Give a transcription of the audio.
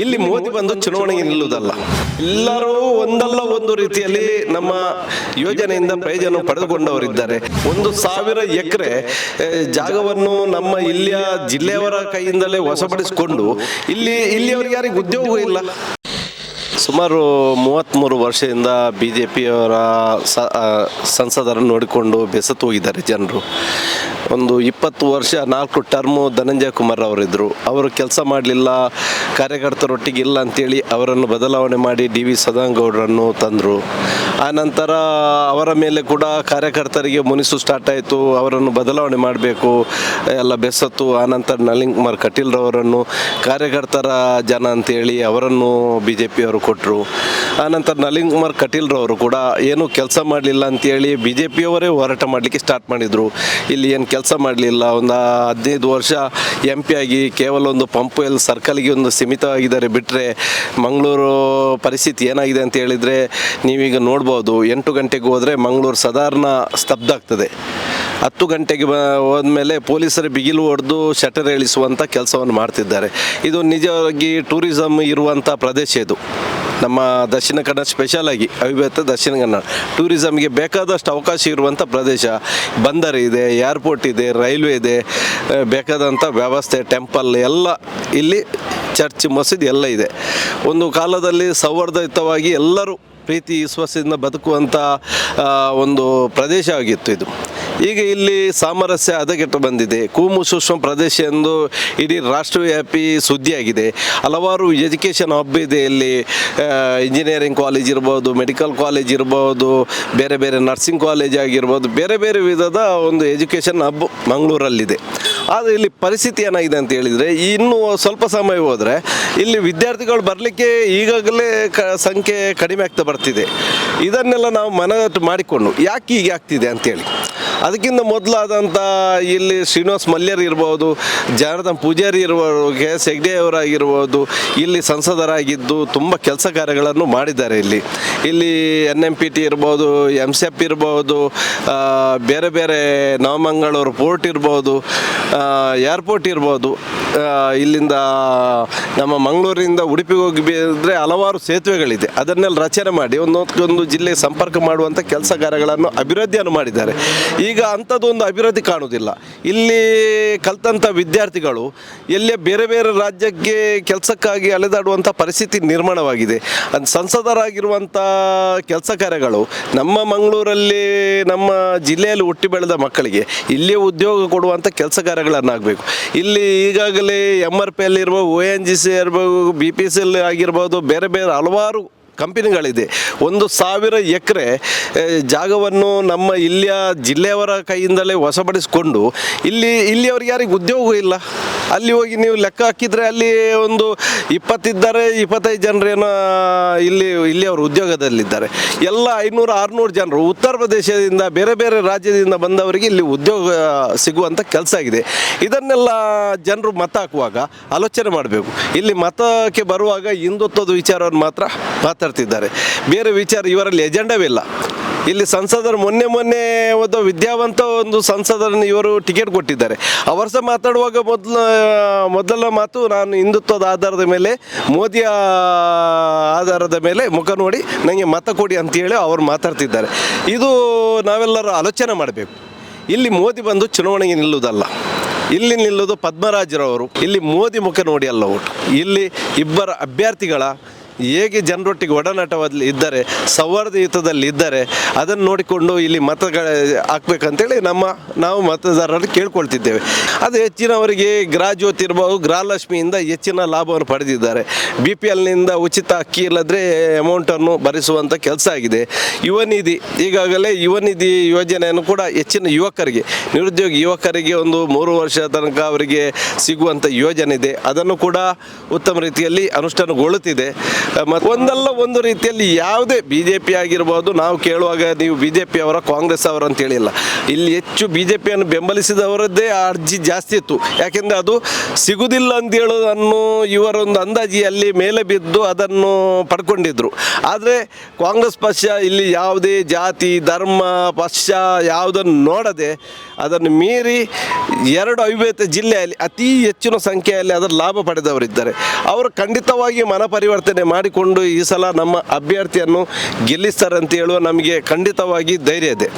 ಇಲ್ಲಿ ಮೋದಿ ಬಂದು ಚುನಾವಣೆಗೆ ನಿಲ್ಲುವುದಲ್ಲ. ಎಲ್ಲರೂ ಒಂದಲ್ಲ ಒಂದು ರೀತಿಯಲ್ಲಿ ನಮ್ಮ ಯೋಜನೆಯಿಂದ ಪ್ರಯೋಜನ ಪಡೆದುಕೊಂಡವರಿದ್ದಾರೆ. 1,000 ಎಕರೆ ಜಾಗವನ್ನು ನಮ್ಮ ಇಲ್ಲಿಯ ಜಿಲ್ಲೆಯವರ ಕೈಯಿಂದಲೇ ವಶಪಡಿಸಿಕೊಂಡು ಇಲ್ಲಿಯವರಿಗೆ ಯಾರಿಗೆ ಉದ್ಯೋಗ ಇಲ್ಲ. ಸುಮಾರು 33 ವರ್ಷದಿಂದ BJPಯವರ ಸಂಸದರನ್ನು ನೋಡಿಕೊಂಡು ಬೆಸತ್ತು ಹೋಗಿದ್ದಾರೆ ಜನರು. ಒಂದು 20 ವರ್ಷ 4 ಟರ್ಮು ಧನಂಜಯ ಕುಮಾರ್ ಅವರಿದ್ದರು. ಅವರು ಕೆಲಸ ಮಾಡಲಿಲ್ಲ, ಕಾರ್ಯಕರ್ತರೊಟ್ಟಿಗೆ ಇಲ್ಲ ಅಂತೇಳಿ ಅವರನ್ನು ಬದಲಾವಣೆ ಮಾಡಿ DV ಸದಾನಗೌಡರನ್ನು ತಂದರು. ಆನಂತರ ಅವರ ಮೇಲೆ ಕೂಡ ಕಾರ್ಯಕರ್ತರಿಗೆ ಮುನಿಸು ಸ್ಟಾರ್ಟ್ ಆಯಿತು, ಅವರನ್ನು ಬದಲಾವಣೆ ಮಾಡಬೇಕು ಎಲ್ಲ ಬೆಸತ್ತು. ಆನಂತರ ನಳಿನ್ ಕುಮಾರ್ ಕಟೀಲ್ರವರನ್ನು ಕಾರ್ಯಕರ್ತರ ಜನ ಅಂತೇಳಿ ಅವರನ್ನು BJPಯವರು ಕೊಟ್ಟರು. ಆನಂತರ ನಳಿನ್ ಕುಮಾರ್ ಕಟೀಲ್ರವರು ಕೂಡ ಏನು ಕೆಲಸ ಮಾಡಲಿಲ್ಲ ಅಂತೇಳಿ BJPಯವರೇ ಹೋರಾಟ ಮಾಡಲಿಕ್ಕೆ ಸ್ಟಾರ್ಟ್ ಮಾಡಿದರು. ಇಲ್ಲಿ ಏನು ಕೆಲಸ ಮಾಡಲಿಲ್ಲ, ಒಂದು 15 ವರ್ಷ MP ಆಗಿ ಕೇವಲ ಒಂದು ಪಂಪ್ ವೆಲ್ ಸರ್ಕಲ್ಗೆ ಒಂದು ಸೀಮಿತವಾಗಿದ್ದಾರೆ ಬಿಟ್ಟರೆ ಮಂಗಳೂರು ಪರಿಸ್ಥಿತಿ ಏನಾಗಿದೆ ಅಂತ ಹೇಳಿದರೆ ನೀವೀಗ ನೋಡ್ಬೋದು. 8 ಗಂಟೆಗೆ ಹೋದರೆ ಮಂಗಳೂರು ಸಾಧಾರಣ ಸ್ತಬ್ಧ ಆಗ್ತದೆ. 10 ಗಂಟೆಗೆ ಹೋದ್ಮೇಲೆ ಪೊಲೀಸರು ಬಿಗಿಲು ಹೊಡೆದು ಶಟರ್ ಇಳಿಸುವಂಥ ಕೆಲಸವನ್ನು ಮಾಡ್ತಿದ್ದಾರೆ. ಇದು ನಿಜವಾಗಿ ಟೂರಿಸಮ್ ಇರುವಂಥ ಪ್ರದೇಶ. ಇದು ನಮ್ಮ ದಕ್ಷಿಣ ಕನ್ನಡ ಸ್ಪೆಷಲಾಗಿ ಅವಿಭಕ್ತ ದಕ್ಷಿಣ ಕನ್ನಡ ಟೂರಿಸಮ್ಗೆ ಬೇಕಾದಷ್ಟು ಅವಕಾಶ ಇರುವಂಥ ಪ್ರದೇಶ. ಬಂದರು ಇದೆ, ಏರ್ಪೋರ್ಟ್ ಇದೆ, ರೈಲ್ವೆ ಇದೆ, ಬೇಕಾದಂಥ ವ್ಯವಸ್ಥೆ, ಟೆಂಪಲ್ ಎಲ್ಲ ಇಲ್ಲಿ, ಚರ್ಚ್, ಮಸೀದಿ ಎಲ್ಲ ಇದೆ. ಒಂದು ಕಾಲದಲ್ಲಿ ಸೌಹಾರ್ದಯುತವಾಗಿ ಎಲ್ಲರೂ ಪ್ರೀತಿ ವಿಶ್ವಾಸದಿಂದ ಬದುಕುವಂಥ ಒಂದು ಪ್ರದೇಶ ಆಗಿತ್ತು ಇದು. ಈಗ ಇಲ್ಲಿ ಸಾಮರಸ್ಯ ಹದಗೆಟ್ಟು ಬಂದಿದೆ. ಕೂಮು ಸೂಕ್ಷ್ಮ ಪ್ರದೇಶ ಎಂದು ಇಡೀ ರಾಷ್ಟ್ರವ್ಯಾಪಿ ಸುದ್ದಿಯಾಗಿದೆ. ಹಲವಾರು ಎಜುಕೇಷನ್ ಹಬ್ ಇದೆ ಇಲ್ಲಿ. ಇಂಜಿನಿಯರಿಂಗ್ ಕಾಲೇಜ್ ಇರ್ಬೋದು, ಮೆಡಿಕಲ್ ಕಾಲೇಜ್ ಇರ್ಬೋದು, ಬೇರೆ ಬೇರೆ ನರ್ಸಿಂಗ್ ಕಾಲೇಜ್ ಆಗಿರ್ಬೋದು, ಬೇರೆ ಬೇರೆ ವಿಧದ ಒಂದು ಎಜುಕೇಷನ್ ಹಬ್ ಮಂಗಳೂರಲ್ಲಿದೆ. ಆದರೆ ಇಲ್ಲಿ ಪರಿಸ್ಥಿತಿ ಏನಾಗಿದೆ ಅಂತ ಹೇಳಿದರೆ, ಇನ್ನೂ ಸ್ವಲ್ಪ ಸಮಯ ಹೋದರೆ ಇಲ್ಲಿ ವಿದ್ಯಾರ್ಥಿಗಳು ಬರಲಿಕ್ಕೆ ಈಗಾಗಲೇ ಸಂಖ್ಯೆ ಕಡಿಮೆ ಆಗ್ತಾ ಬರ್ತಿದೆ. ಇದನ್ನೆಲ್ಲ ನಾವು ಮನದಟ್ಟು ಮಾಡಿಕೊಂಡು ಯಾಕೆ ಹೀಗೆ ಆಗ್ತಿದೆ ಅಂತೇಳಿ, ಅದಕ್ಕಿಂತ ಮೊದಲಾದಂಥ ಇಲ್ಲಿ ಶ್ರೀನಿವಾಸ್ ಮಲ್ಯರ್ ಇರ್ಬೋದು, ಜನಾರ್ದನ್ ಪೂಜಾರಿ ಇರ್ಬೋದು, KS ಹೆಗ್ಡೆ ಅವರಾಗಿರ್ಬೋದು, ಇಲ್ಲಿ ಸಂಸದರಾಗಿದ್ದು ತುಂಬ ಕೆಲಸ ಕಾರ್ಯಗಳನ್ನು ಮಾಡಿದ್ದಾರೆ. ಇಲ್ಲಿ NMPT ಇರ್ಬೋದು, MCEP ಇರ್ಬೋದು, ಬೇರೆ ಬೇರೆ ನವಮಂಗಳೂರು ಪೋರ್ಟ್ ಇರ್ಬೋದು, ಏರ್ಪೋರ್ಟ್ ಇರ್ಬೋದು, ಇಲ್ಲಿಂದ ನಮ್ಮ ಮಂಗಳೂರಿನಿಂದ ಉಡುಪಿಗೆ ಹೋಗಿದ್ರೆ ಹಲವಾರು ಸೇತುವೆಗಳಿದೆ. ಅದನ್ನೆಲ್ಲ ರಚನೆ ಮಾಡಿ ಒಂದೊಂದು ಜಿಲ್ಲೆಗೆ ಸಂಪರ್ಕ ಮಾಡುವಂಥ ಕೆಲಸ ಕಾರ್ಯಗಳನ್ನು ಅಭಿವೃದ್ಧಿಯನ್ನು ಮಾಡಿದ್ದಾರೆ. ಈಗ ಅಂಥದ್ದೊಂದು ಅಭಿವೃದ್ಧಿ ಕಾಣುವುದಿಲ್ಲ. ಇಲ್ಲಿ ಕಲಿತಂಥ ವಿದ್ಯಾರ್ಥಿಗಳು ಎಲ್ಲೇ ಬೇರೆ ಬೇರೆ ರಾಜ್ಯಕ್ಕೆ ಕೆಲಸಕ್ಕಾಗಿ ಅಲೆದಾಡುವಂಥ ಪರಿಸ್ಥಿತಿ ನಿರ್ಮಾಣವಾಗಿದೆ. ಅದು ಸಂಸದರಾಗಿರುವಂಥ ಕೆಲಸ ಕಾರ್ಯಗಳು ನಮ್ಮ ಮಂಗಳೂರಲ್ಲಿ, ನಮ್ಮ ಜಿಲ್ಲೆಯಲ್ಲಿ ಹುಟ್ಟಿ ಬೆಳೆದ ಮಕ್ಕಳಿಗೆ ಇಲ್ಲಿಯೇ ಉದ್ಯೋಗ ಕೊಡುವಂಥ ಕೆಲಸ ಕಾರ್ಯಗಳನ್ನಾಗಬೇಕು. ಇಲ್ಲಿ ಈಗಾಗಲೇ MRPL ಇರ್ಬೋದು, ONGC ಇರ್ಬೋದು, BPCL ಆಗಿರ್ಬೋದು, ಬೇರೆ ಬೇರೆ ಹಲವಾರು ಕಂಪನಿಗಳಿದೆ. 1,000 ಎಕರೆ ಜಾಗವನ್ನು ನಮ್ಮ ಇಲ್ಲಿಯ ಜಿಲ್ಲೆಯವರ ಕೈಯಿಂದಲೇ ವಶಪಡಿಸಿಕೊಂಡು ಇಲ್ಲಿಯವರಿಗೆ ಯಾರಿಗೆ ಉದ್ಯೋಗ ಇಲ್ಲ. ಅಲ್ಲಿ ಹೋಗಿ ನೀವು ಲೆಕ್ಕ ಹಾಕಿದರೆ ಅಲ್ಲಿ ಒಂದು 20 ಇದ್ದಾರೆ, 25 ಜನರೇನೋ ಇಲ್ಲಿಯವರು ಉದ್ಯೋಗದಲ್ಲಿದ್ದಾರೆ. ಎಲ್ಲ 500-600 ಜನರು ಉತ್ತರ ಪ್ರದೇಶದಿಂದ, ಬೇರೆ ಬೇರೆ ರಾಜ್ಯದಿಂದ ಬಂದವರಿಗೆ ಇಲ್ಲಿ ಉದ್ಯೋಗ ಸಿಗುವಂಥ ಕೆಲಸ ಆಗಿದೆ. ಇದನ್ನೆಲ್ಲ ಜನರು ಮತ ಹಾಕುವಾಗ ಆಲೋಚನೆ ಮಾಡಬೇಕು. ಇಲ್ಲಿ ಮತಕ್ಕೆ ಬರುವಾಗ ಹಿಂದುತ್ವದ ವಿಚಾರವನ್ನು ಮಾತ್ರ ಮಾತಾಡ್ತಿದ್ದಾರೆ, ಬೇರೆ ವಿಚಾರ ಇವರಲ್ಲಿ ಎಜೆಂಡವಿಲ್ಲ. ಇಲ್ಲಿ ಸಂಸದರು ಮೊನ್ನೆ ಒಂದು ವಿದ್ಯಾವಂತ ಒಂದು ಸಂಸದರನ್ನು ಇವರು ಟಿಕೆಟ್ ಕೊಟ್ಟಿದ್ದಾರೆ. ಅವರು ಸಹ ಮಾತಾಡುವಾಗ ಮೊದಲ ಮಾತು, ನಾನು ಹಿಂದುತ್ವದ ಆಧಾರದ ಮೇಲೆ, ಮೋದಿಯ ಆಧಾರದ ಮೇಲೆ ಮುಖ ನೋಡಿ ನನಗೆ ಮತ ಕೊಡಿ ಅಂತೇಳಿ ಅವರು ಮಾತಾಡ್ತಿದ್ದಾರೆ. ಇದು ನಾವೆಲ್ಲರೂ ಆಲೋಚನೆ ಮಾಡಬೇಕು. ಇಲ್ಲಿ ಮೋದಿ ಬಂದು ಚುನಾವಣೆಗೆ ನಿಲ್ಲುವುದಲ್ಲ, ಇಲ್ಲಿ ನಿಲ್ಲೋದು ಪದ್ಮರಾಜರವರು. ಇಲ್ಲಿ ಮೋದಿ ಮುಖ ನೋಡಿ ಅಲ್ಲ ಓಟು. ಇಲ್ಲಿ ಇಬ್ಬರ ಅಭ್ಯರ್ಥಿಗಳ ಹೇಗೆ ಜನರೊಟ್ಟಿಗೆ ಒಡನಾಟದಲ್ಲಿ ಇದ್ದಾರೆ, ಸೌಹಾರ್ದಯುತದಲ್ಲಿ ಇದ್ದಾರೆ, ಅದನ್ನು ನೋಡಿಕೊಂಡು ಇಲ್ಲಿ ಮತಗಳ ಹಾಕ್ಬೇಕಂತೇಳಿ ನಾವು ಮತದಾರರಲ್ಲಿ ಕೇಳ್ಕೊಳ್ತಿದ್ದೇವೆ. ಅದು ಹೆಚ್ಚಿನವರಿಗೆ ಗೃಹಜ್ಯೋತಿ ಇರ್ಬೋದು, ಗೃಹಲಕ್ಷ್ಮಿಯಿಂದ ಹೆಚ್ಚಿನ ಲಾಭವನ್ನು ಪಡೆದಿದ್ದಾರೆ. BPLನಿಂದ ಉಚಿತ ಅಕ್ಕಿ ಇಲ್ಲದ್ರೆ ಅಮೌಂಟನ್ನು ಭರಿಸುವಂಥ ಕೆಲಸ ಆಗಿದೆ. ಯುವ ನಿಧಿ, ಈಗಾಗಲೇ ಯುವ ನಿಧಿ ಯೋಜನೆಯನ್ನು ಕೂಡ ಹೆಚ್ಚಿನ ಯುವಕರಿಗೆ, ನಿರುದ್ಯೋಗಿ ಯುವಕರಿಗೆ ಒಂದು 3 ವರ್ಷ ತನಕ ಅವರಿಗೆ ಸಿಗುವಂಥ ಯೋಜನೆ ಇದೆ. ಅದನ್ನು ಕೂಡ ಉತ್ತಮ ರೀತಿಯಲ್ಲಿ ಅನುಷ್ಠಾನಗೊಳ್ಳುತ್ತಿದೆ. ಮತ್ತು ಒಂದಲ್ಲ ಒಂದು ರೀತಿಯಲ್ಲಿ ಯಾವುದೇ BJP ಆಗಿರ್ಬೋದು, ನಾವು ಕೇಳುವಾಗ ನೀವು BJP ಅವರ ಕಾಂಗ್ರೆಸ್ ಅವರ ಅಂತ ಹೇಳಿಲ್ಲ, ಇಲ್ಲಿ ಹೆಚ್ಚು BJPಯನ್ನು ಬೆಂಬಲಿಸಿದವರದ್ದೇ ಆ ಅರ್ಜಿ ಜಾಸ್ತಿ ಇತ್ತು. ಯಾಕೆಂದರೆ ಅದು ಸಿಗುವುದಿಲ್ಲ ಅಂತ ಹೇಳೋದನ್ನು ಇವರೊಂದು ಅಂದಾಜಿಯಲ್ಲಿ ಮೇಲೆ ಬಿದ್ದು ಅದನ್ನು ಪಡ್ಕೊಂಡಿದ್ರು. ಆದರೆ ಕಾಂಗ್ರೆಸ್ ಪಕ್ಷ ಇಲ್ಲಿ ಯಾವುದೇ ಜಾತಿ ಧರ್ಮ ಪಕ್ಷ ಯಾವುದನ್ನು ನೋಡದೆ ಅದನ್ನು ಮೀರಿ 2 ಅವಿಭಜಿತ ಜಿಲ್ಲೆಯಲ್ಲಿ ಅತಿ ಹೆಚ್ಚಿನ ಸಂಖ್ಯೆಯಲ್ಲಿ ಅದರ ಲಾಭ ಪಡೆದವರಿದ್ದಾರೆ. ಅವರು ಖಂಡಿತವಾಗಿ ಮನ ಪರಿವರ್ತನೆ ಮಾಡಿಕೊಂಡು ಈ ಸಲ ನಮ್ಮ ಅಭ್ಯರ್ಥಿಯನ್ನು ಗೆಲ್ಲಿಸ್ತಾರೆ ಅಂತ ಹೇಳುವ ನಮಗೆ ಖಂಡಿತವಾಗಿ ಧೈರ್ಯ ಇದೆ.